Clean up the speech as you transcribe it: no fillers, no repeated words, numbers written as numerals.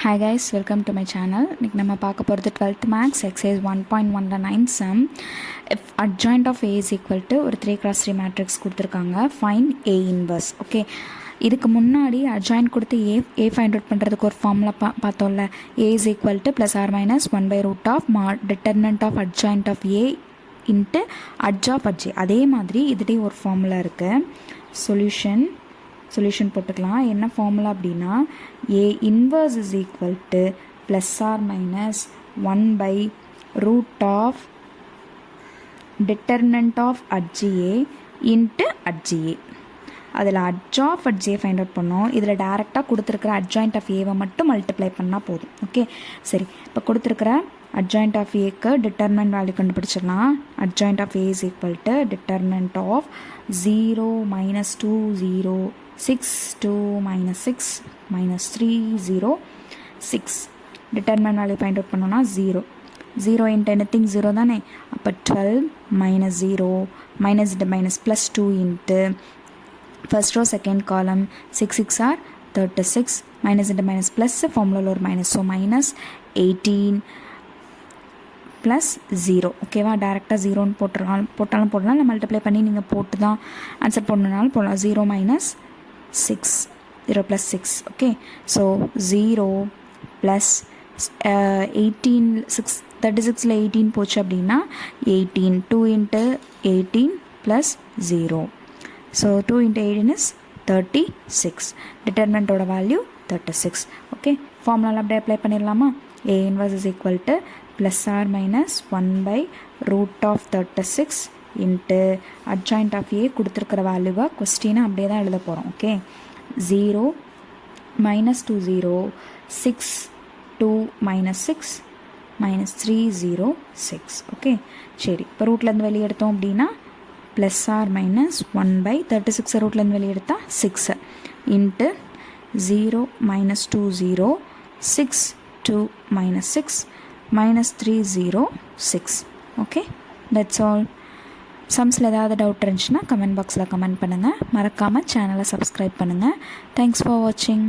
Hi guys, welcome to my channel. இன்னைக்கு நம்ம பார்க்க போகிறது 12th Maths exercise 1.1ல 9th sum. If adjoint of A is equal to ஒரு 3x3 matrix கொடுத்துருக்காங்க, find A inverse. Okay, இதுக்கு முன்னாடி adjoint கொடுத்து A find out பண்ணுறதுக்கு ஒரு ஃபார்முலா பார்த்தோம்ல, A is equal to plus or minus 1 by root of determinant of adjoint of A into adj of adj. அதே மாதிரி இதுலேயும் ஒரு ஃபார்முலா இருக்குது. சொல்யூஷன் போட்டுக்கலாம். என்ன ஃபார்முலா அப்படின்னா A inverse is equal to plus or minus 1 by root of determinant of adj A into adj A. அதில் adj of adj A find out பண்ணோம். இதில் டேரெக்டாக கொடுத்துருக்கிற adjoint of Aவை மட்டும் மல்டிப்ளை பண்ணால் போதும். ஓகே, சரி, இப்போ கொடுத்துருக்கிற adjoint of Aக்கு determinant வேல்யூ கண்டுபிடிச்சிடலாம். adjoint of A is equal to determinant of 0 minus 2 0 6 2 minus 6 minus 3 0 6. determinant value find out பண்ணோன்னா 0 into anything 0 தானே. அப்போ 12 minus 0 minus into minus plus 2 into first row second column 6 6 are 36 minus into minus plus formula ஒரு minus, so minus 18 plus 0. ஓகேவா, டேரெக்டாக 0ன்னு போட்டாலும் போடலாம், இல்லை multiply பண்ணி நீங்கள் போட்டு தான் ஆன்சர் பண்ணனாலும் போடலாம். 0 minus 6 0 plus 6. okay, so 0 plus 18 6 36ல 18 போச்சு அப்படின்னா 18 2 into 18 plus 0, so 2 into 18 is 36. determinantோட value 36. Okay, ஃபார்முலாவில் அப்படியே அப்ளை பண்ணிடலாமா. A inverse is equal to plus or minus 1 by root of 36 into adjoint of A கொடுத்துருக்கிற வேல்யூவை கொஸ்டினை அப்படியே தான் எழுத போகிறோம். Okay, 0 minus 2 0 6 2 minus 6 minus 3 0 6. Okay, சரி, இப்போ ரூட்லேருந்து வெளியே எடுத்தோம் அப்படின்னா ப்ளஸ் ஆர் மைனஸ் 1 by 36 ரூட்லேருந்து வெளியே எடுத்தால் 6 into 0 minus 2 0 6 2 minus 6 minus 3 0 6. Okay, that's all. சம்ஸில் ஏதாவது டவுட் இருந்துச்சுன்னா கமெண்ட் பாக்ஸில் கமெண்ட் பண்ணுங்கள். மறக்காமல் சேனலை சப்ஸ்கிரைப் பண்ணுங்கள். தேங்க்ஸ் ஃபார் வாட்சிங்.